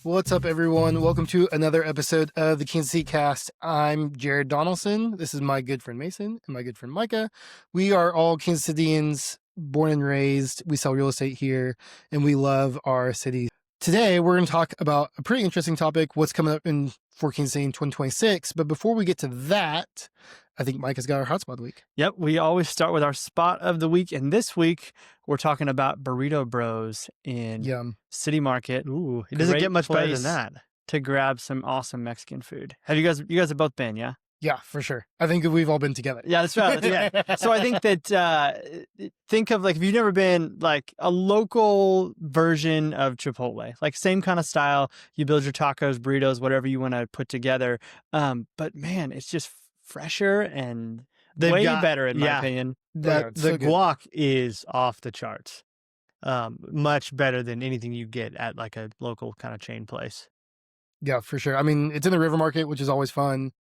What's up, everyone? Welcome to another episode of the Kansas City Cast. I'm Jared Donaldson. This is my good friend Mason and my good friend Micah. We are all Kansas Cityans, born and raised. We sell real estate here, and we love our city. Today, we're going to talk about a pretty interesting topic, what's coming up for Kansas City in 2026. But before we get to that, I think Mike has got our hotspot of the week. Yep, we always start with our spot of the week, and this week we're talking about Burrito Bros in City Market. Ooh, it doesn't get much better than that. To grab some awesome Mexican food. You guys have both been, yeah? Yeah, for sure. I think we've all been together. Yeah, that's right. Yeah. So I think that think of like if you've never been like a local version of Chipotle, like same kind of style. You build your tacos, burritos, whatever you want to put together. But man, it's just fresher and way better in my opinion. The guac is off the charts. Much better than anything you get at like a local kind of chain place. Yeah, for sure. I mean, it's in the River Market, which is always fun.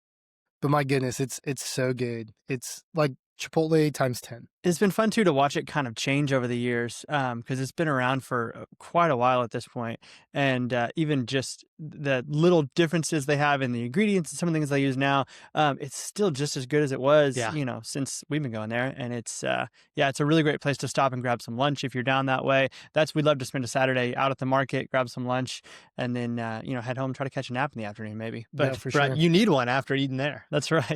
But my goodness, it's so good. It's like Chipotle times 10. It's been fun too to watch it kind of change over the years because it's been around for quite a while at this point. And even just the little differences they have in the ingredients and some of the things they use now, it's still just as good as it was, since we've been going there. And it's it's a really great place to stop and grab some lunch if you're down that way. We'd love to spend a Saturday out at the market, grab some lunch, and then head home, try to catch a nap in the afternoon maybe. But yeah, for sure. You need one after eating there. That's right.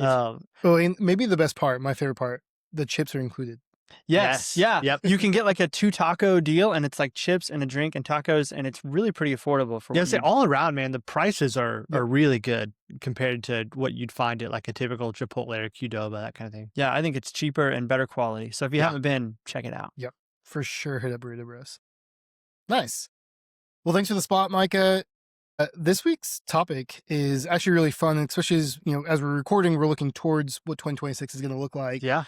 And maybe the best part, my favorite part, the chips are included. Yes. Yeah. Yep. You can get like a 2 taco deal and it's like chips and a drink and tacos and it's really pretty affordable for all around, man, the prices are really good compared to what you'd find at like a typical Chipotle or Qdoba, that kind of thing. Yeah, I think it's cheaper and better quality. So if you haven't been, check it out. Yep. For sure, hit up Burrito Bros. Nice. Well, thanks for the spot, Micah. This week's topic is actually really fun, especially as we're recording, we're looking towards what 2026 is going to look like. Yeah.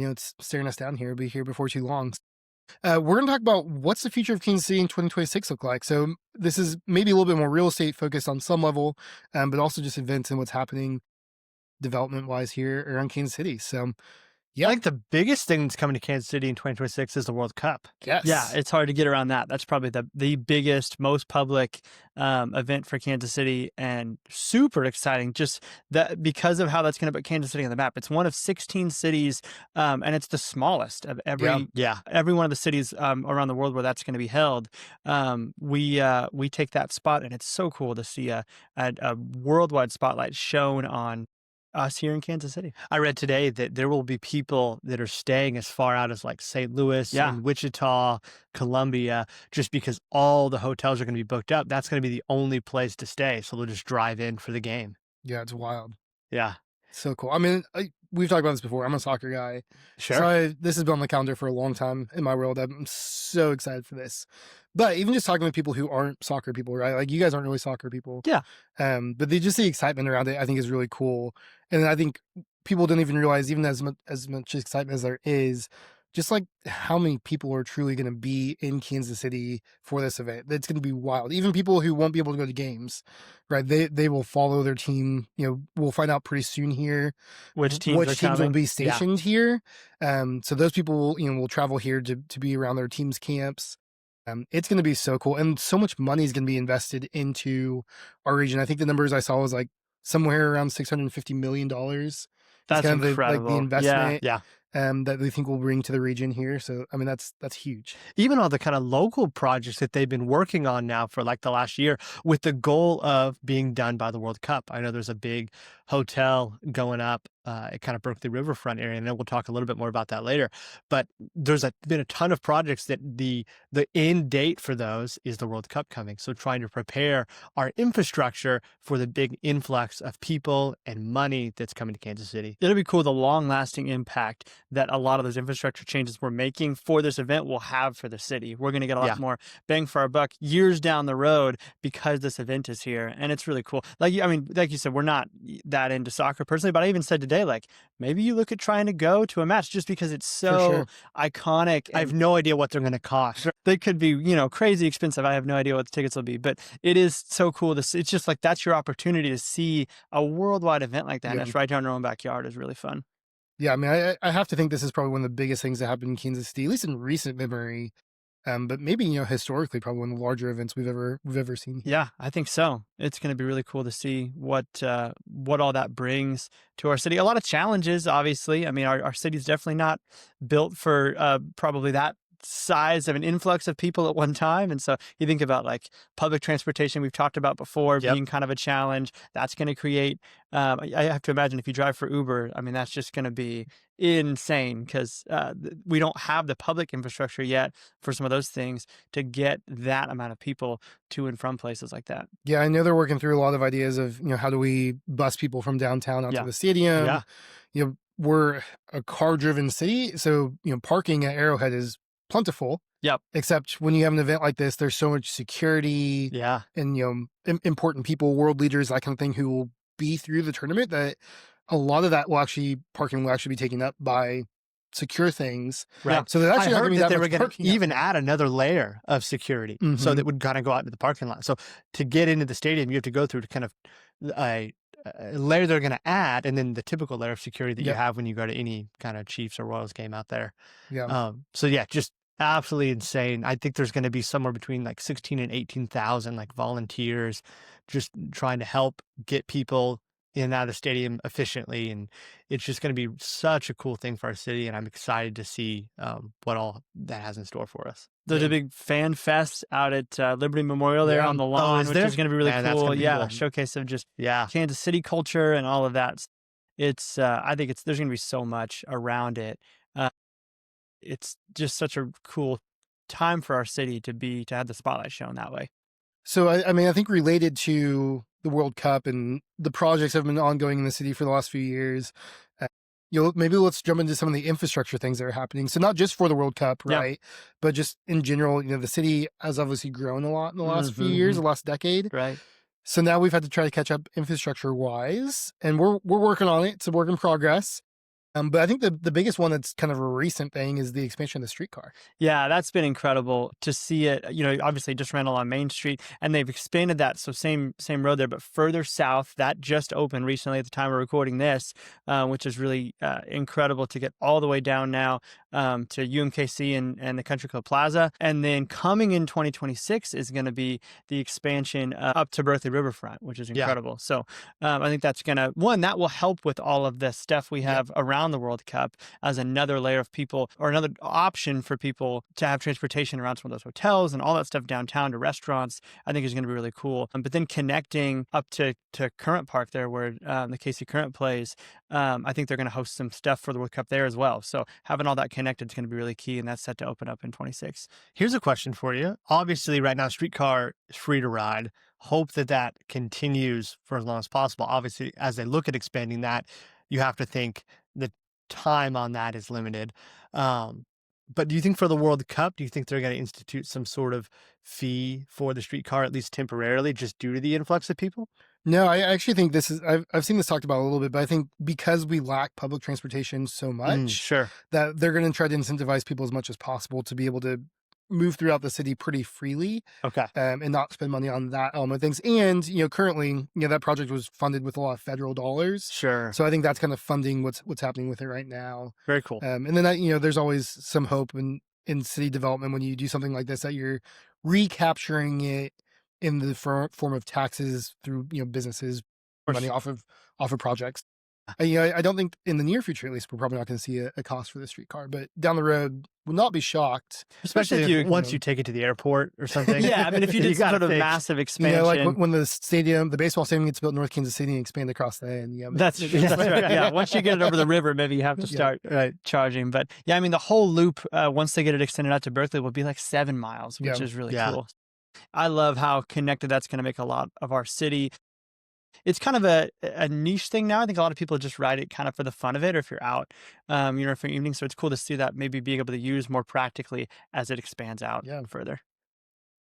It's staring us down here. It'll be here before too long. We're going to talk about what's the future of Kansas City in 2026 look like. So this is maybe a little bit more real estate focused on some level, but also just events and what's happening development-wise here around Kansas City. So I think the biggest thing that's coming to Kansas City in 2026 is the World Cup. Yes. Yeah, it's hard to get around that. That's probably the biggest, most public event for Kansas City and super exciting just that because of how that's going to put Kansas City on the map. It's one of 16 cities and it's the smallest of every one of the cities around the world where that's going to be held. We take that spot and it's so cool to see a worldwide spotlight shown on us here in Kansas City. I read today that there will be people that are staying as far out as like St. Louis and Wichita, Columbia, just because all the hotels are going to be booked up. That's going to be the only place to stay. So they'll just drive in for the game. Yeah, it's wild. Yeah. So cool. I mean, we've talked about this before. I'm a soccer guy. Sure. So this has been on the calendar for a long time in my world. I'm so excited for this. But even just talking with people who aren't soccer people, right? Like you guys aren't really soccer people. Yeah. But just the excitement around it, I think is really cool. And I think people don't even realize, even as much excitement as there is, just like how many people are truly going to be in Kansas City for this event. It's going to be wild. Even people who won't be able to go to games, right? They will follow their team. We'll find out pretty soon here which teams will be stationed here. So those people will travel here to be around their team's camps. It's going to be so cool. And so much money is going to be invested into our region. I think the numbers I saw was like somewhere around $650 million. That's kind incredible. Of the investment Yeah. That they think will bring to the region here. So, I mean, that's huge. Even all the kind of local projects that they've been working on now for like the last year with the goal of being done by the World Cup. I know there's a big hotel going up at kind of Berkeley Riverfront area, and then we'll talk a little bit more about that later. But there's been a ton of projects that the end date for those is the World Cup coming. So trying to prepare our infrastructure for the big influx of people and money that's coming to Kansas City. It'll be cool, the long-lasting impact that a lot of those infrastructure changes we're making for this event will have for the city. We're going to get a lot more bang for our buck years down the road because this event is here, and it's really cool. Like you said, we're not that into soccer personally, but I even said today, like, maybe you look at trying to go to a match just because it's so iconic. I have no idea what they're going to cost. They could be, crazy expensive. I have no idea what the tickets will be, but it is so cool to see. It's just like, that's your opportunity to see a worldwide event like that. And it's right down your own backyard is really fun. Yeah, I mean, I have to think this is probably one of the biggest things that happened in Kansas City, at least in recent memory, But maybe, historically, probably one of the larger events we've ever seen here. Yeah, I think so. It's going to be really cool to see what all that brings to our city. A lot of challenges, obviously. I mean, our city's definitely not built for probably that size of an influx of people at one time. And so you think about like public transportation we've talked about before Yep. being kind of a challenge. That's going to create. I have to imagine if you drive for Uber, I mean, that's just going to be insane because we don't have the public infrastructure yet for some of those things to get that amount of people to and from places like that. Yeah, I know they're working through a lot of ideas of, how do we bus people from downtown out Yeah. to the stadium? Yeah. We're a car-driven city, so, parking at Arrowhead is plentiful. Yep. Except when you have an event like this, there's so much security Yeah. and, important people, world leaders, that kind of thing, who will be through the tournament, that a lot of that parking will actually be taken up by secure things. Right. So there's actually I not heard going to be that that they were much going to parking out even there. add another layer of security, so Mhm. that would kind of go out into the parking lot. So to get into the stadium, you have to go through to kind of a layer they're going to add, and then the typical layer of security that you Yep. have when you go to any kind of Chiefs or Royals game out there. Yeah. So yeah, just absolutely insane. I think there's going to be somewhere between like 16 and 18,000 like volunteers just trying to help get people in and out of the stadium efficiently, and it's just going to be such a cool thing for our city, and I'm excited to see what all that has in store for us. There's a big fan fest out at Liberty Memorial there Yeah. on the lawn, is which there? is going to be really Man, that's cool. gonna be Yeah, cool. showcase of just Yeah. Kansas City culture and all of that. It's I think there's going to be so much around it. It's just such a cool time for our city to have the spotlight shown that way. So, I mean, I think related to the World Cup and the projects that have been ongoing in the city for the last few years, maybe let's jump into some of the infrastructure things that are happening. So not just for the World Cup, Yeah. right? But just in general, the city has obviously grown a lot in the last few years, the last decade. Right. So now we've had to try to catch up infrastructure wise, and we're working on it. It's a work in progress. But I think the biggest one that's kind of a recent thing is the expansion of the streetcar. Yeah, that's been incredible to see it. Obviously just ran along Main Street, and they've expanded that. So same road there, but further south. That just opened recently at the time we're recording this, which is really incredible to get all the way down now to UMKC and the Country Club Plaza. And then coming in 2026 is going to be the expansion up to Berkeley Riverfront, which is incredible. So I think that's that will help with all of the stuff we have around the World Cup as another layer of people, or another option for people to have transportation around some of those hotels and all that stuff downtown to restaurants. I think is going to be really cool. But then connecting up to Current Park there, where the KC Current plays, I think they're going to host some stuff for the World Cup there as well. So having all that connected is going to be really key, and that's set to open up in 26. Here's a question for you. Obviously, right now, streetcar is free to ride. Hope that continues for as long as possible. Obviously, as they look at expanding that, you have to think the time on that is limited. But do you think for the World Cup, do you think they're going to institute some sort of fee for the streetcar, at least temporarily, just due to the influx of people? No, I actually think I've seen this talked about a little bit, but I think because we lack public transportation so much, Sure. that they're going to try to incentivize people as much as possible to be able to move throughout the city pretty freely, Okay. and not spend money on that element of things. And, currently, that project was funded with a lot of federal dollars. Sure. So I think that's kind of funding what's happening with it right now. Very cool. And then there's always some hope in city development when you do something like this, that you're recapturing it in the form of taxes through businesses, money off of projects. I don't think in the near future, at least, we're probably not going to see a cost for the streetcar, but down the road, will not be shocked. Especially if you- once you take it to the airport or something. Yeah, I mean, if you did gotta sort of think. massive expansion, Like when the baseball stadium gets built in North Kansas City and expand across the end. Yeah, that's right. Yeah, once you get it over the river, maybe you have to start charging. But yeah, I mean, the whole loop, once they get it extended out to Berkeley, will be like 7 miles, which is really cool. I love how connected that's going to make a lot of our city. It's kind of a niche thing now. I think a lot of people just ride it kind of for the fun of it, or if you're out, for evening. So it's cool to see that maybe being able to use more practically as it expands out further.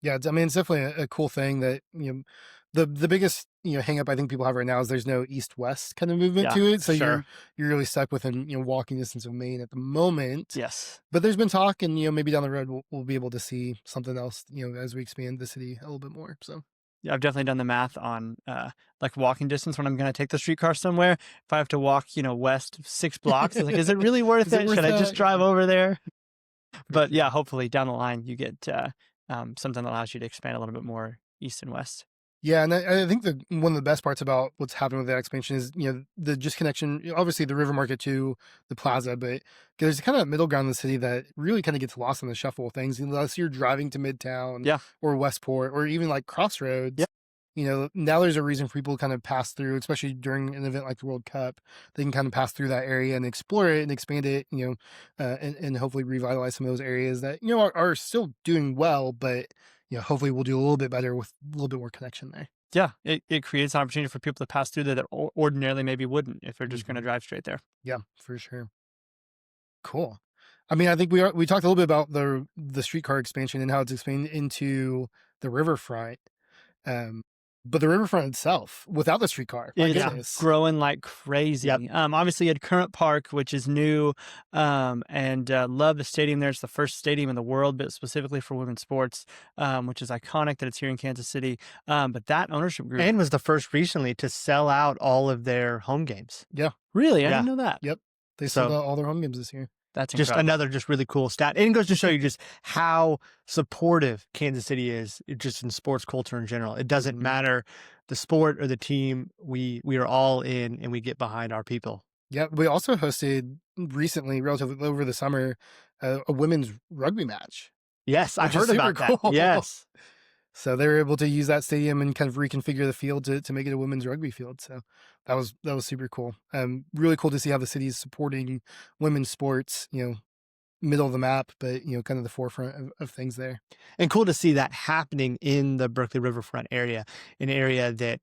Yeah, it's definitely a cool thing that, the biggest, hang up I think people have right now is there's no east-west kind of movement to it. So you're really stuck within, walking distance of Maine at the moment. Yes. But there's been talk, and, maybe down the road we'll be able to see something else, as we expand the city a little bit more. So. Yeah, I've definitely done the math on like walking distance when I'm going to take the streetcar somewhere. If I have to walk, west 6 blocks, is it really worth it? Should I just drive over there? But yeah, sure. hopefully down the line you get something that allows you to expand a little bit more east and west. Yeah, and I think one of the best parts about what's happening with that expansion is, the just connection, obviously the river market to the plaza, but there's kind of middle ground in the city that really kind of gets lost in the shuffle of things unless you're driving to Midtown Yeah. or Westport or even like Crossroads. Yeah. Now there's a reason for people to kind of pass through, especially during an event like the World Cup. They can kind of pass through that area and explore it and expand it, and hopefully revitalize some of those areas that, are still doing well, but, hopefully we'll do a little bit better with a little bit more connection there. Yeah, it creates an opportunity for people to pass through there that ordinarily maybe wouldn't if they're just going to drive straight there. Yeah, for sure. Cool. I mean, I think we talked a little bit about the streetcar expansion and how it's expanded into the riverfront. Um, but the riverfront itself, without the streetcar, my It's goodness. growing like crazy. Yep. Obviously, you had Current Park, which is new, and love the stadium there. It's the first stadium in the world, but specifically for women's sports, which is iconic that it's here in Kansas City. But that ownership group, And was the first recently to sell out all of their home games. Yeah. really, I Yeah. didn't know that. Yep. They So- sold out all their home games this year. That's Just incredible. another just really cool stat. And it goes to show you just how supportive Kansas City is just in sports culture in general. It doesn't Mhm. matter the sport or the team. We are all in and we get behind our people. Yeah. We also hosted recently, relatively over the summer, a women's rugby match. Yes, I Which is heard about super that. cool. Yes. So they were able to use that stadium and kind of reconfigure the field to make it a women's rugby field. So that was super cool. Really cool to see how the city is supporting women's sports, middle of the map, but, kind of the forefront of things there. And cool to see that happening in the Berkeley Riverfront area, an area that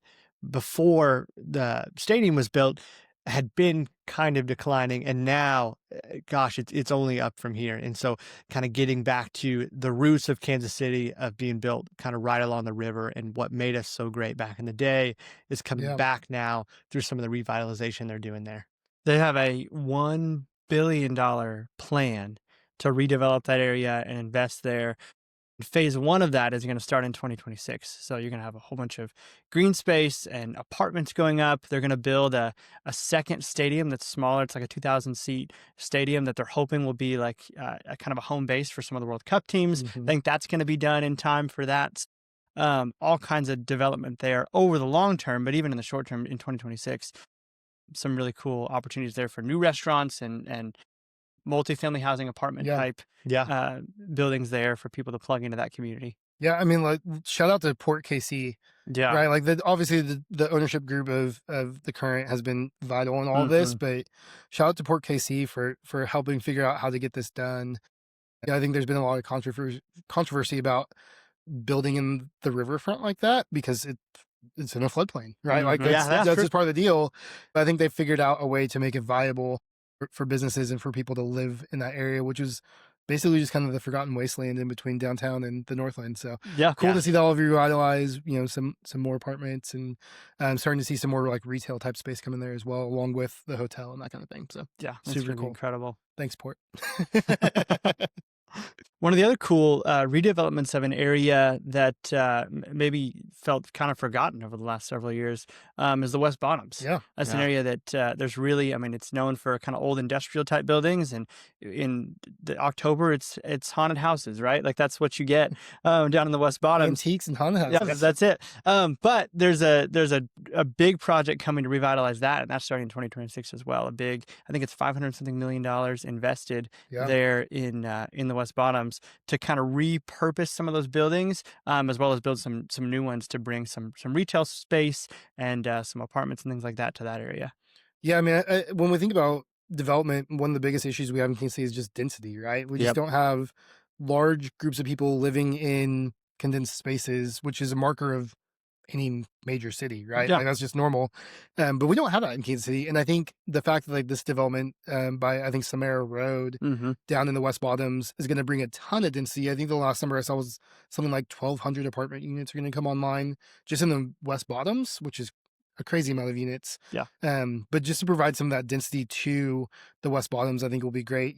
before the stadium was built had been kind of declining, and now, gosh, it's only up from here. And so, kind of getting back to the roots of Kansas City of being built kind of right along the river, and what made us so great back in the day is coming Yeah. back now through some of the revitalization they're doing there. They have a $1 billion plan to redevelop that area and invest there. Phase one of that is going to start in 2026. So you're going to have a whole bunch of green space and apartments going up. They're going to build a second stadium that's smaller. It's like a 2,000 seat stadium that they're hoping will be like a kind of a home base for some of the World Cup teams. Mhm. I think that's going to be done in time for that. All kinds of development there over the long term, but even in the short term in 2026, some really cool opportunities there for new restaurants and multifamily housing apartment Yeah. type Yeah. buildings there for people to plug into that community. Yeah. I mean, like, shout out to Port KC, Yeah. right? Like, obviously the ownership group of the Current has been vital in all of this, but shout out to Port KC for helping figure out how to get this done. I think there's been a lot of controversy about building in the riverfront like that because it's in a floodplain, right? Like, Mhm. Yeah, that's that's just part of the deal. But I think they figured out a way to make it viable for businesses and for people to live in that area, which is basically just kind of the forgotten wasteland in between downtown and the Northland. So Yeah. cool to see that all revitalized, some more apartments, and starting to see some more like retail type space come in there as well, along with the hotel and that kind of thing. So Yeah. It's super really cool. incredible. Thanks, Port. One of the other cool redevelopments of an area that maybe felt kind of forgotten over the last several years is the West Bottoms. Yeah. That's an Yeah. area that there's really, I mean, it's known for kind of old industrial type buildings, and in the October, it's haunted houses, right? Like that's what you get down in the West Bottoms. Antiques and haunted Yeah, houses. that's it. But there's a big project coming to revitalize that, and that's starting in 2026 as well. I think it's $500 million invested Yeah. there in the West Bottoms to kind of repurpose some of those buildings, as well as build some new ones to bring some retail space and some apartments and things like that to that area. Yeah, I mean, when we think about development, one of the biggest issues we have in Kansas City is just density, right? We just Yep. don't have large groups of people living in condensed spaces, which is a marker of any major city, right? Yeah. Like that's just normal. But we don't have that in Kansas City. And I think the fact that like this development by I think Samara Road Mm-hmm. down in the West Bottoms is going to bring a ton of density. I think the last number I saw was something like 1,200 apartment units are going to come online just in the West Bottoms, which is a crazy amount of units. Yeah. But just to provide some of that density to the West Bottoms, I think will be great.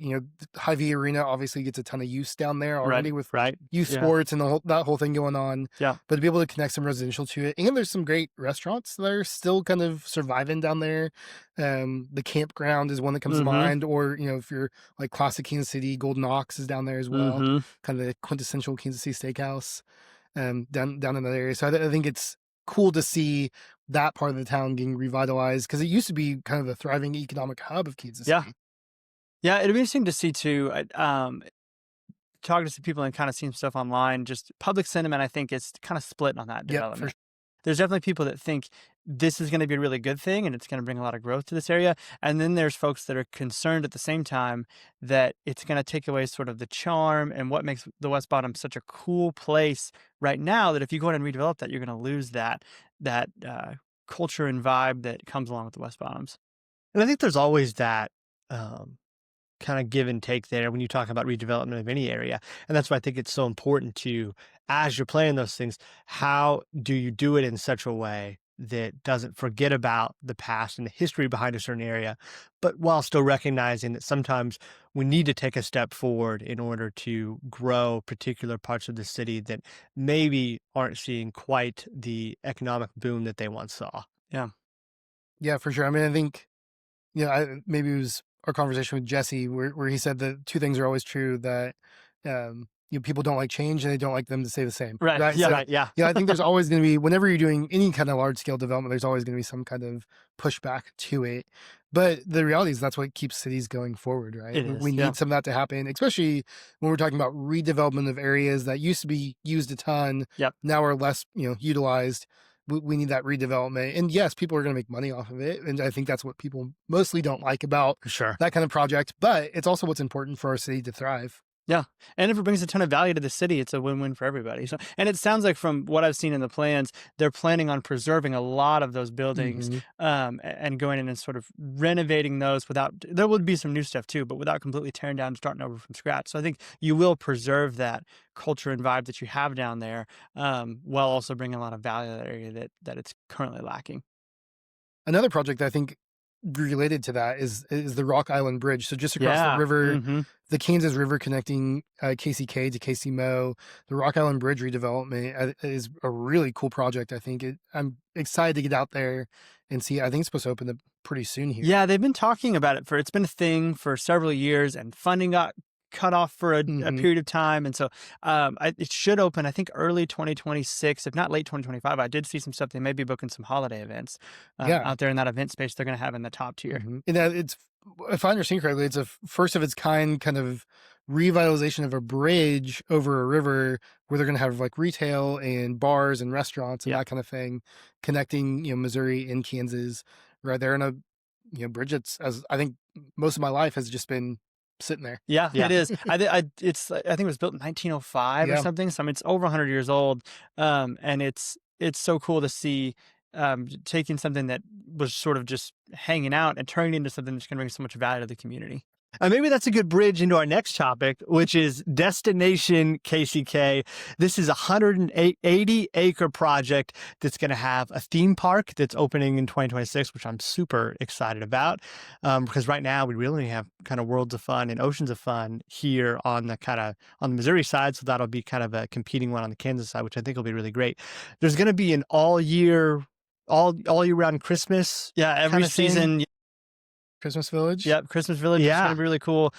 Hy-Vee Arena obviously gets a ton of use down there already with youth sports and that whole thing going on. Yeah. But to be able to connect some residential to it, and there's some great restaurants that are still kind of surviving down there. The campground is one that comes to mind, or if you're like classic Kansas City, Golden Ox is down there as well, kind of the quintessential Kansas City steakhouse. Down in that area. So I think it's cool to see that part of the town getting revitalized, because it used to be kind of the thriving economic hub of Kansas City. Yeah, it'd be interesting to see too. Talking to some people and kind of seeing stuff online, just public sentiment, I think, is kind of split on that development. There's definitely people that think this is going to be a really good thing and it's going to bring a lot of growth to this area. And then there's folks that are concerned at the same time that it's going to take away sort of the charm and what makes the West Bottom such a cool place right now, that if you go in and redevelop that, you're going to lose that culture and vibe that comes along with the West Bottoms. And I think there's always that kind of give and take there when you talk about redevelopment of any area. And that's why I think it's so important to, as you're playing those things, how do you do it in such a way that doesn't forget about the past and the history behind a certain area, but while still recognizing that sometimes we need to take a step forward in order to grow particular parts of the city that maybe aren't seeing quite the economic boom that they once saw. Yeah, for sure. I mean, I think, maybe it was our conversation with Jesse where he said that two things are always true, that people don't like change and they don't like them to stay the same. Right. Yeah. I think there's always going to be, whenever you're doing any kind of large scale development, there's always going to be some kind of pushback to it. But the reality is that's what keeps cities going forward, right? We need some of that to happen, especially when we're talking about redevelopment of areas that used to be used a ton, now are less, utilized. We need that redevelopment. And yes, people are going to make money off of it. And I think that's what people mostly don't like about that kind of project. But it's also what's important for our city to thrive. Yeah. And if it brings a ton of value to the city, it's a win-win for everybody. So, and it sounds like from what I've seen in the plans, they're planning on preserving a lot of those buildings and going in and sort of renovating those there would be some new stuff too, but without completely tearing down and starting over from scratch. So I think you will preserve that culture and vibe that you have down there, while also bringing a lot of value to that area that it's currently lacking. Another project that I think related to that is the Rock Island Bridge. So just across the river, the Kansas River connecting KCK to KCMO, the Rock Island Bridge redevelopment is a really cool project. I think I'm excited to get out there and see. I think it's supposed to open up pretty soon here. Yeah, they've been talking about it it's been a thing for several years, and funding got cut off for a period of time. And so it should open, I think, early 2026, if not late 2025. I did see some stuff. They may be booking some holiday events out there in that event space they're going to have in the top tier. And it's, if I understand correctly, it's a first of its kind kind of revitalization of a bridge over a river where they're going to have like retail and bars and restaurants and that kind of thing, connecting, think and Kansas right there in a bridge that's, as I think most of my life has just been sitting there. Yeah, it is. I think it was built in 1905 or something. So I mean, it's over 100 years old. And it's so cool to see taking something that was sort of just hanging out and turning it into something that's going to bring so much value to the community. And maybe that's a good bridge into our next topic, which is Destination KCK. This is a 180-acre project that's going to have a theme park that's opening in 2026, which I'm super excited about, because right now we really have kind of Worlds of Fun and Oceans of Fun here on the Missouri side. So that'll be kind of a competing one on the Kansas side, which I think will be really great. There's going to be an all year round Christmas. Yeah, every season. Christmas Village. Yep, Christmas Village is going to be really cool.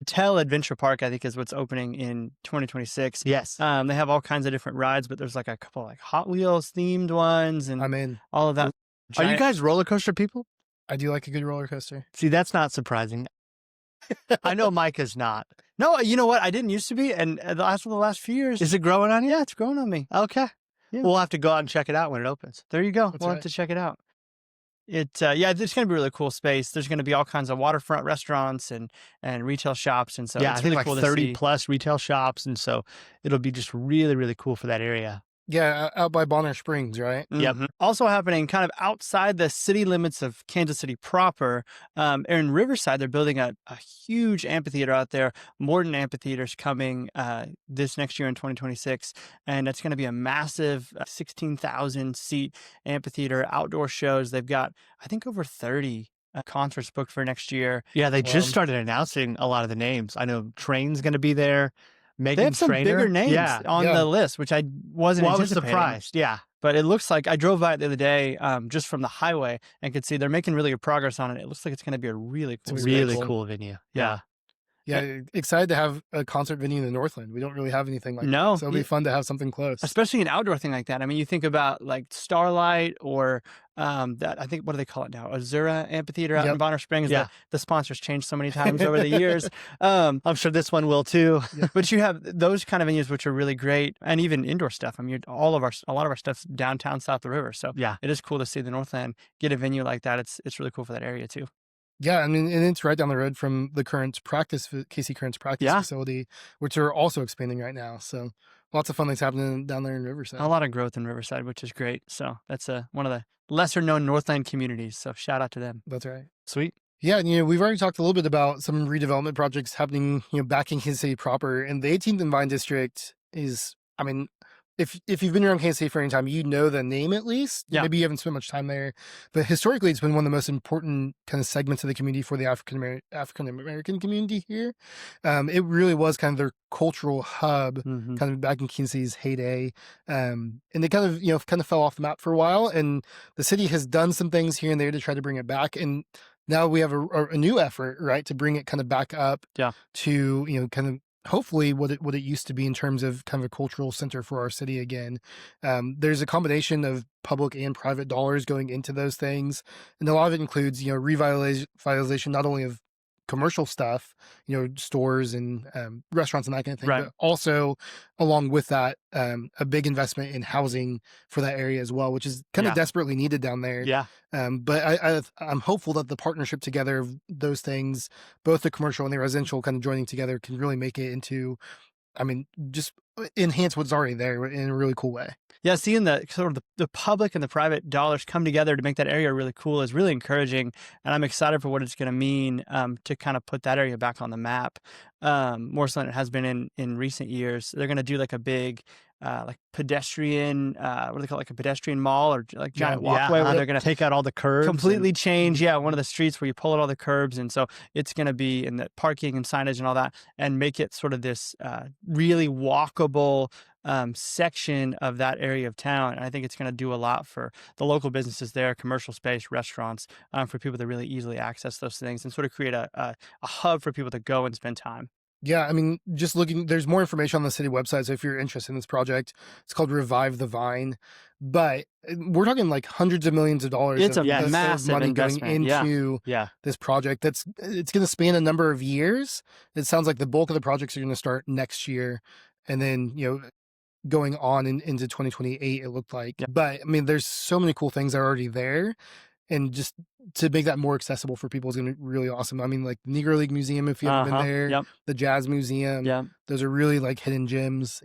Tell Adventure Park, I think, is what's opening in 2026. Yes. They have all kinds of different rides, but there's like a couple like Hot Wheels themed ones and I'm in. All of that. Are you guys roller coaster people? I do like a good roller coaster. See, that's not surprising. I know Micah's not. No, you know what? I didn't used to be, and the last few years. Is it growing on you? Yeah, it's growing on me. Okay. Yeah. We'll have to go out and check it out when it opens. There you go. That's We'll have to check it out. It's going to be a really cool space. There's going to be all kinds of waterfront restaurants and retail shops. And so it's I think really cool 30 plus retail shops. And so it'll be just really, really cool for that area. Yeah, out by Bonner Springs, right? Yep. Also happening kind of outside the city limits of Kansas City proper. In Riverside, they're building a huge amphitheater out there. Morton Amphitheater's coming this next year in 2026, and it's going to be a massive 16,000 seat amphitheater, outdoor shows. They've got, I think, over 30 concerts booked for next year. Yeah, they just Wow. started announcing a lot of the names. I know Train's going to be there. They Megan have some Trainor. bigger names Yeah. on Yeah. the list, which I wasn't Well, I was anticipating. surprised. Yeah. But it looks like I drove by it the other day just from the highway and could see they're making really good progress on it. It looks like it's going to be a really cool It's space. Really cool. cool venue. Yeah. Yeah, excited to have a concert venue in the Northland. We don't really have anything like No, that. So it'll be fun to have something close. especially an outdoor thing like that. I mean, you think about like Starlight or that, I think, what do they call it now? Azura Amphitheater out in Yep. Bonner Springs. Yeah. The sponsors changed so many times over the years. I'm sure this one will too. But you have those kind of venues which are really great, and even indoor stuff. I mean, a lot of our stuff's downtown south of the river. So Yeah. it is cool to see the Northland get a venue like that. It's really cool for that area too. Yeah, I mean, and it's right down the road from the KC Current's practice Yeah. facility, which are also expanding right now. So lots of fun things happening down there in Riverside. A lot of growth in Riverside, which is great. So that's one of the lesser known Northland communities. So shout out to them. That's right. Sweet. Yeah, and we've already talked a little bit about some redevelopment projects happening, back in Kansas City proper. And the 18th and Vine District is, I mean, if you've been around Kansas City for any time, you know the name at least. Yeah. Maybe you haven't spent much time there, but historically, it's been one of the most important kind of segments of the community for the African American community here. It really was kind of their cultural hub, kind of back in Kansas City's heyday, and they kind of fell off the map for a while. And the city has done some things here and there to try to bring it back. And now we have a new effort, right, to bring it kind of back up to kind of hopefully what it used to be in terms of kind of a cultural center for our city again. There's a combination of public and private dollars going into those things, and a lot of it includes revitalization not only of commercial stuff, stores and restaurants and that kind of thing, Right. but also along with that, a big investment in housing for that area as well, which is kind of desperately needed down there. Yeah. But I'm hopeful that the partnership together of those things, both the commercial and the residential kind of joining together, can really make it into, just enhance what's already there in a really cool way. Yeah, seeing the sort of the public and the private dollars come together to make that area really cool is really encouraging, and I'm excited for what it's going to mean to kind of put that area back on the map, more so than it has been in recent years. They're going to do like a big like pedestrian, what do they call it, like a pedestrian mall or like giant walkway where they're going to take out all the curbs, completely change one of the streets where you pull out all the curbs, and so it's going to be in the parking and signage and all that, and make it sort of this really walkable section of that area of town. And I think it's going to do a lot for the local businesses there, commercial space, restaurants, for people to really easily access those things and sort of create a hub for people to go and spend time. Yeah, just looking, there's more information on the city website. So if you're interested in this project, it's called Revive the Vine. But we're talking like hundreds of millions of dollars. It's of massive money going investment. into this project. It's going to span a number of years. It sounds like the bulk of the projects are going to start next year, and then going on into 2028. It looked like, but there's so many cool things that are already there. And just to make that more accessible for people is going to be really awesome. Like the Negro League Museum, if you haven't been there, the Jazz Museum, those are really like hidden gems,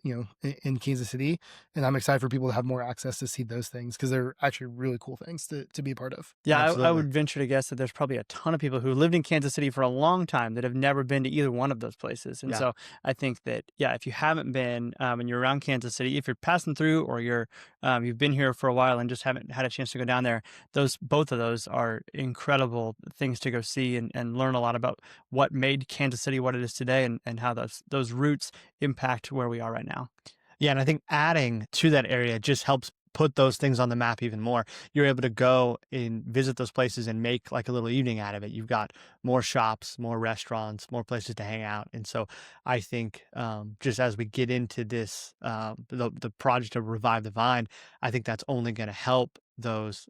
in Kansas City. And I'm excited for people to have more access to see those things because they're actually really cool things to be a part of. Yeah, I would venture to guess that there's probably a ton of people who lived in Kansas City for a long time that have never been to either one of those places. And so I think that, if you haven't been and you're around Kansas City, if you're passing through or you've been here for a while and just haven't had a chance to go down there, both of those are incredible things to go see and learn a lot about what made Kansas City what it is today and how those roots impact where we are right now. Yeah, and I think adding to that area just helps put those things on the map even more. You're able to go and visit those places and make like a little evening out of it. You've got more shops, more restaurants, more places to hang out. And so I think just as we get into this, the project to Revive the Vine, I think that's only going to help those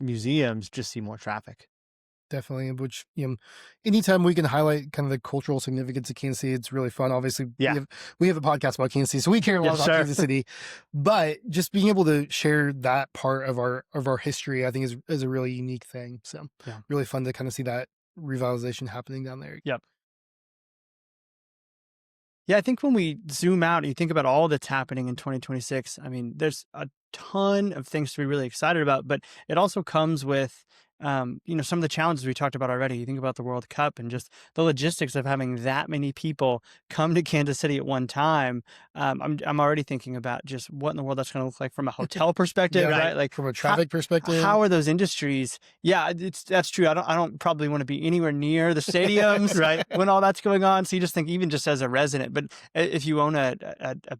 museums just see more traffic. Definitely, which anytime we can highlight kind of the cultural significance of Kansas City, it's really fun. Obviously, we have a podcast about Kansas City, so we care a lot about Kansas City. But just being able to share that part of our history, I think is a really unique thing. So really fun to kind of see that revitalization happening down there. Yep. Yeah, I think when we zoom out and you think about all that's happening in 2026, I mean, there's a ton of things to be really excited about, but it also comes with, some of the challenges we talked about already. You think about the World Cup and just the logistics of having that many people come to Kansas City at one time. I'm already thinking about just what in the world that's going to look like from a hotel perspective, Yeah, right? Like from a traffic perspective. how are those industries? Yeah, that's true. I don't probably want to be anywhere near the stadiums, Right. when all that's going on. So you just think, even just as a resident, but if you own a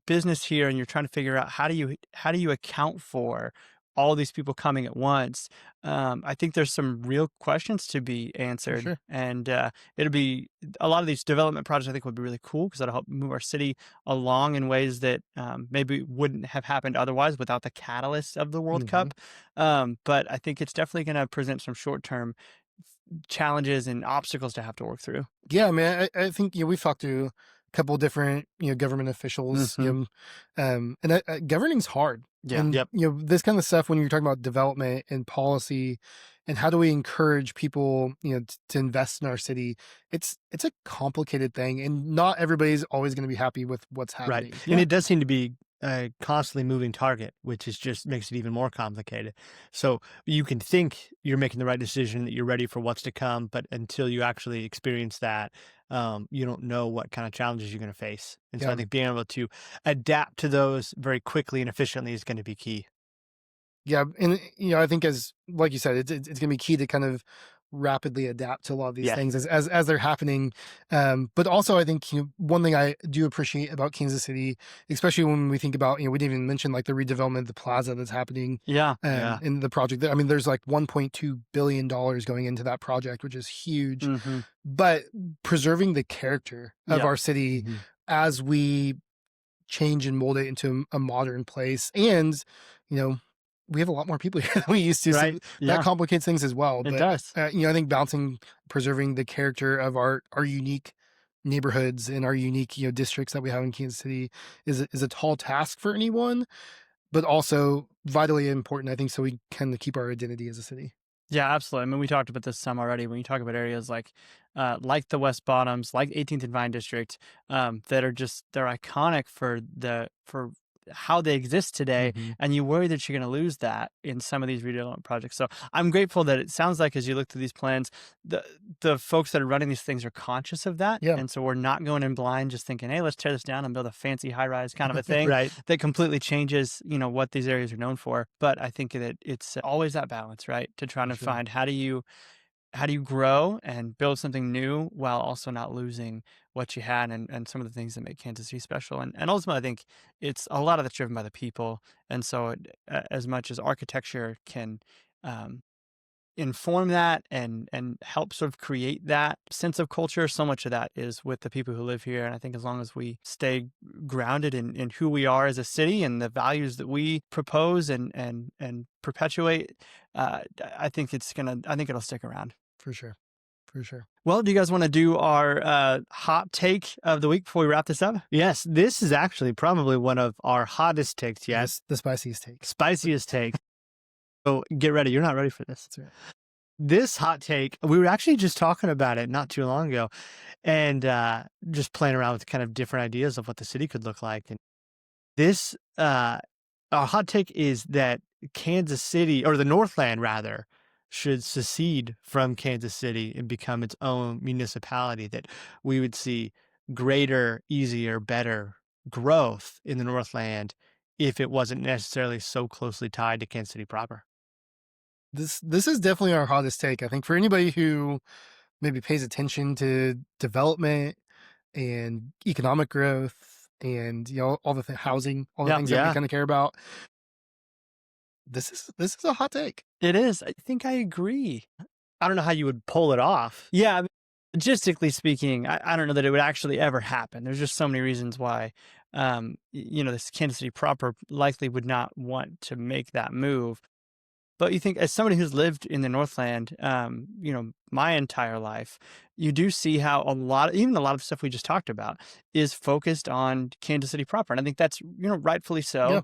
business here and you're trying to figure out how do you account for all these people coming at once, I think there's some real questions to be For answered, sure. and it'll be a lot of these development projects. I think would be really cool because that'll help move our city along in ways that maybe wouldn't have happened otherwise without the catalyst of the World Hmm. Cup. But I think it's definitely going to present some short term challenges and obstacles to have to work through. Yeah, man. I think we've talked to a couple different government officials. Mhm. And governing's hard. Yeah. And Yep. this kind of stuff when you're talking about development and policy, and how do we encourage people to invest in our city? It's a complicated thing, and not everybody's always going to be happy with what's Right. happening. And Yeah. it does seem to be a constantly moving target, which is just makes it even more complicated. So you can think you're making the right decision, that you're ready for what's to come, but until you actually experience that, you don't know what kind of challenges you're going to face. And so I Yeah. think being able to adapt to those very quickly and efficiently is going to be key. Yeah, and I think, as like you said, it's gonna be key to kind of rapidly adapt to a lot of these Yes. things as they're happening. But also, I think one thing I do appreciate about Kansas City, especially when we think about we didn't even mention like the redevelopment of the plaza that's happening Yeah. Yeah. in the project. I mean, there's like $1.2 billion going into that project, which is huge. Hmm. But preserving the character of Yeah. our city Mhm. as we change and mold it into a modern place. And, you know, we have a lot more people here than we used to. So Right. that Yeah. complicates things as well. It But, does. I think preserving the character of our unique neighborhoods and our unique, districts that we have in Kansas City is a tall task for anyone, but also vitally important, I think, so we can keep our identity as a city. Yeah, absolutely. I mean, we talked about this some already. When you talk about areas like the West Bottoms, like 18th and Vine District, that are just they're iconic for how they exist today, Mhm. and you worry that you're going to lose that in some of these redevelopment projects. So I'm grateful that it sounds like as you look through these plans, the the folks that are running these things are conscious of that, Yeah, and so we're not going in blind, just thinking, hey, let's tear this down and build a fancy high rise kind of a thing Right. that completely changes, what these areas are known for. But I think that it's always that balance, right? To try for to sure. find how do you grow and build something new while also not losing what you had and some of the things that make Kansas City special. And ultimately, I think it's a lot of that's driven by the people. And so as much as architecture can um, inform that and help sort of create that sense of culture, so much of that is with the people who live here. And I think as long as we stay grounded in who we are as a city and the values that we propose and perpetuate, I think it'll stick around. For sure. For sure. Well, do you guys want to do our hot take of the week before we wrap this up? Yes, this is actually probably one of our hottest takes yet. The spiciest take. Spiciest take. So get ready. You're not ready for this. That's right. This hot take, we were actually just talking about it not too long ago and just playing around with kind of different ideas of what the city could look like. And this, our hot take is that Kansas City, or the Northland rather, should secede from Kansas City and become its own municipality, that we would see greater, easier, better growth in the Northland if it wasn't necessarily so closely tied to Kansas City proper. This is definitely our hottest take. I think for anybody who maybe pays attention to development and economic growth and all the housing, all the Yeah. things that we Yeah. kind of care about. This is a hot take. It is. I think I agree. I don't know how you would pull it off. Yeah. I mean, logistically speaking, I don't know that it would actually ever happen. There's just so many reasons why, this Kansas City proper likely would not want to make that move. But you think, as somebody who's lived in the Northland, my entire life, you do see how even a lot of stuff we just talked about is focused on Kansas City proper. And I think that's, rightfully so. Yeah.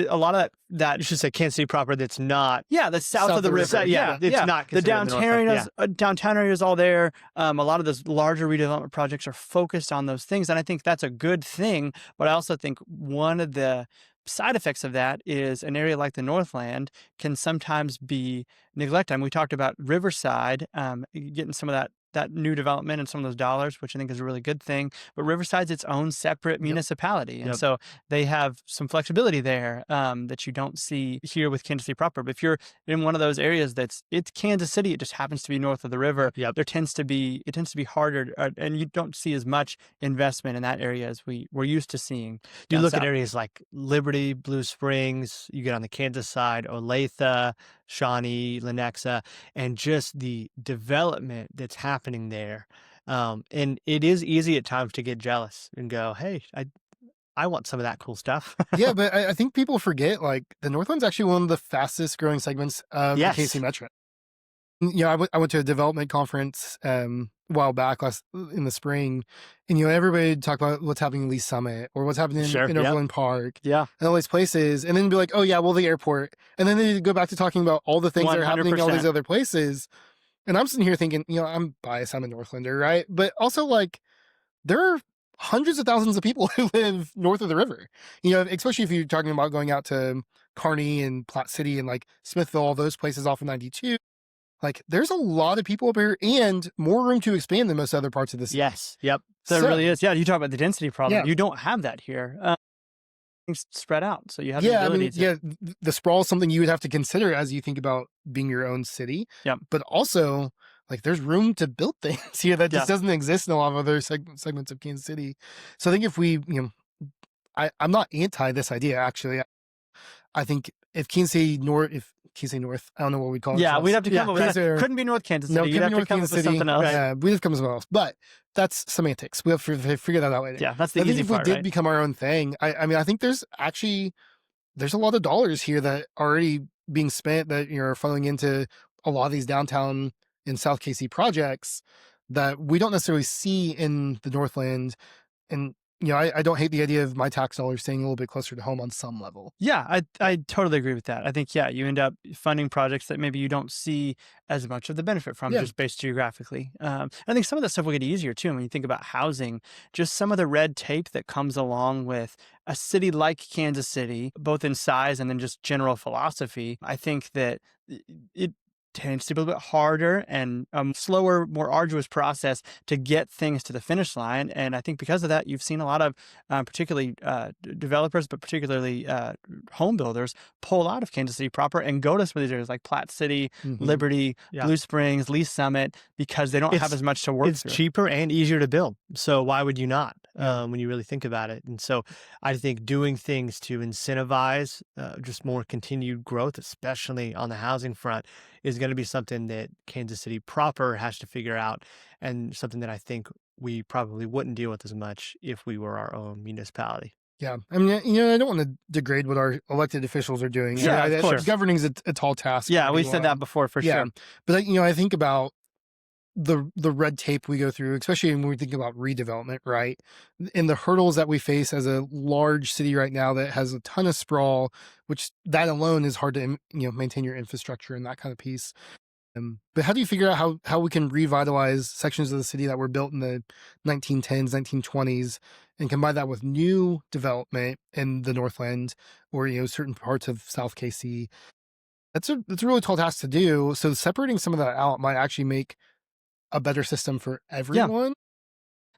A lot of that You should say Kansas City proper that's not. yeah, the south of the river. Yeah, it's not the considered in the downtown Northland, areas, downtown areas, all there. A lot of those larger redevelopment projects are focused on those things, and I think that's a good thing. But I also think one of the side effects of that is an area like the Northland can sometimes be neglected. And we talked about Riverside, getting some of that new development and some of those dollars, which I think is a really good thing. But Riverside's its own separate municipality, and so they have some flexibility there that you don't see here with Kansas City proper. But if you're in one of those areas it's Kansas City, it just happens to be north of the river. It tends to be harder, and you don't see as much investment in that area as we're used to seeing. You look at areas like Liberty, Blue Springs, you get on the Kansas side, Olathe, Shawnee, Lenexa, and just the development that's happening there. And it is easy at times to get jealous and go, hey, I want some of that cool stuff. Yeah, but I think people forget, like, the Northland's actually one of the fastest growing segments of the KC Metro. You know, I went to a development conference a while back in the spring, and everybody would talk about what's happening in Lee Summit or what's happening in Overland Park, and all these places, and then be like, oh yeah, well, the airport, and then they go back to talking about all the things that are happening in all these other places, and I'm sitting here thinking, I'm biased, I'm a Northlander, right? But also, like, there are hundreds of thousands of people who live north of the river, especially if you're talking about going out to Kearney and Platte City and like Smithville, all those places off of 92. Like, there's a lot of people up here and more room to expand than most other parts of the city. Yes. Yep. So it really is. Yeah. You talk about the density problem. Yeah. You don't have that here. Things spread out. So you have the ability the sprawl is something you would have to consider as you think about being your own city. Yeah. But also, like, there's room to build things here that just doesn't exist in a lot of other segments of Kansas City. So I think if we, I'm not anti this idea, actually. I think if Kansas City North, I don't know what we'd call it. Yeah, we'd have to come up with that. Couldn't be North Kansas City. No, You'd have to come up with something else. Yeah, we'd have to come up with something else. But that's semantics. We have to figure that out later. Yeah, that's the easy part, if we did become our own thing, I mean, I think there's a lot of dollars here that are already being spent that are funneling into a lot of these downtown and South KC projects that we don't necessarily see in the Northland. And I don't hate the idea of my tax dollars staying a little bit closer to home on some level. Yeah, I totally agree with that. I think, you end up funding projects that maybe you don't see as much of the benefit from just based geographically. I think some of that stuff will get easier too. When you think about housing, just some of the red tape that comes along with a city like Kansas City, both in size and then just general philosophy, I think that it tends to be a little bit harder and slower, more arduous process to get things to the finish line. And I think because of that, you've seen a lot of particularly developers, but particularly home builders pull out of Kansas City proper and go to some of these areas like Platte City, Liberty, Blue Springs, Lee Summit, because they don't have as much to work through. It's cheaper and easier to build. So why would you not when you really think about it? And so I think doing things to incentivize just more continued growth, especially on the housing front, is going to be something that Kansas City proper has to figure out, and something that I think we probably wouldn't deal with as much if we were our own municipality. Yeah. I mean, I don't want to degrade what our elected officials are doing. Yeah, of course. Governing is a tall task. Yeah, we said that before for sure. But, I think about the red tape we go through, especially when we think about redevelopment, right? And the hurdles that we face as a large city right now that has a ton of sprawl, which that alone is hard to, maintain your infrastructure and that kind of piece. But how do you figure out how we can revitalize sections of the city that were built in the 1910s, 1920s, and combine that with new development in the Northland or, certain parts of South KC? That's a really tall task to do. So separating some of that out might actually make a better system for everyone. Yeah.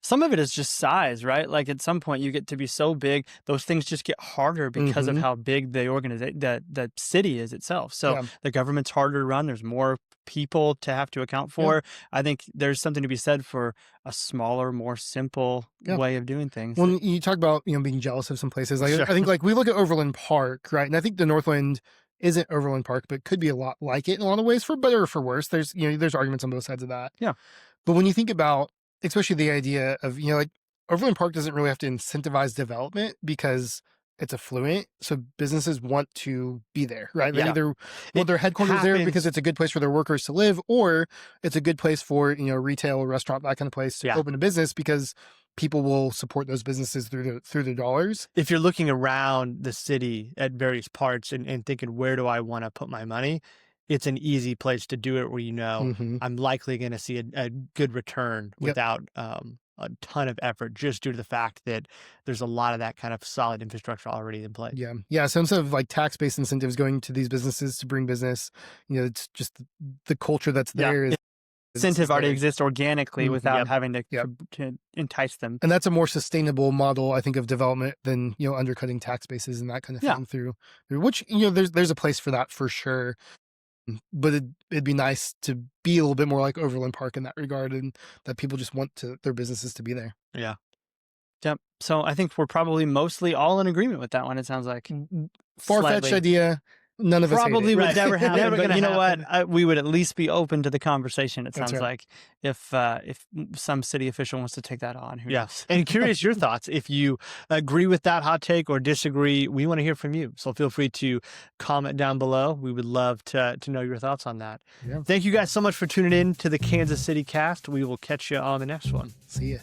Some of it is just size, right? Like at some point you get to be so big, those things just get harder because of how big the organization, the city is itself. So the government's harder to run. There's more people to have to account for. I think there's something to be said for a smaller, more simple way of doing things. When you talk about, being jealous of some places, like I think like we look at Overland Park, right? And I think the Northland isn't Overland Park, but could be a lot like it in a lot of ways, for better or for worse. There's, there's arguments on both sides of that. Yeah. But when you think about, especially the idea of, like Overland Park doesn't really have to incentivize development because it's affluent. So businesses want to be there, right? They either want their headquarters there because it's a good place for their workers to live, or it's a good place for, retail, restaurant, that kind of place to open a business because people will support those businesses through the dollars. If you're looking around the city at various parts and thinking, where do I want to put my money? It's an easy place to do it where I'm likely going to see a good return without a ton of effort, just due to the fact that there's a lot of that kind of solid infrastructure already in place. Yeah. So instead of like tax-based incentives going to these businesses to bring business, it's just the culture that's there. Incentive already exists organically without having to entice them. And that's a more sustainable model, I think, of development than, undercutting tax bases and that kind of thing through which, there's a place for that for sure. But it'd be nice to be a little bit more like Overland Park in that regard, and that people just want their businesses to be there. Yeah. Yep. So I think we're probably mostly all in agreement with that one. It sounds like far-fetched idea. None of us probably would never happen. Never But gonna you know happen. what? We would at least be open to the conversation. It That's sounds right. like if some city official wants to take that on. Who knows? And curious your thoughts. If you agree with that hot take or disagree, we want to hear from you. So feel free to comment down below. We would love to know your thoughts on that. Yeah. Thank you guys so much for tuning in to the Kansas City Cast. We will catch you on the next one. See ya.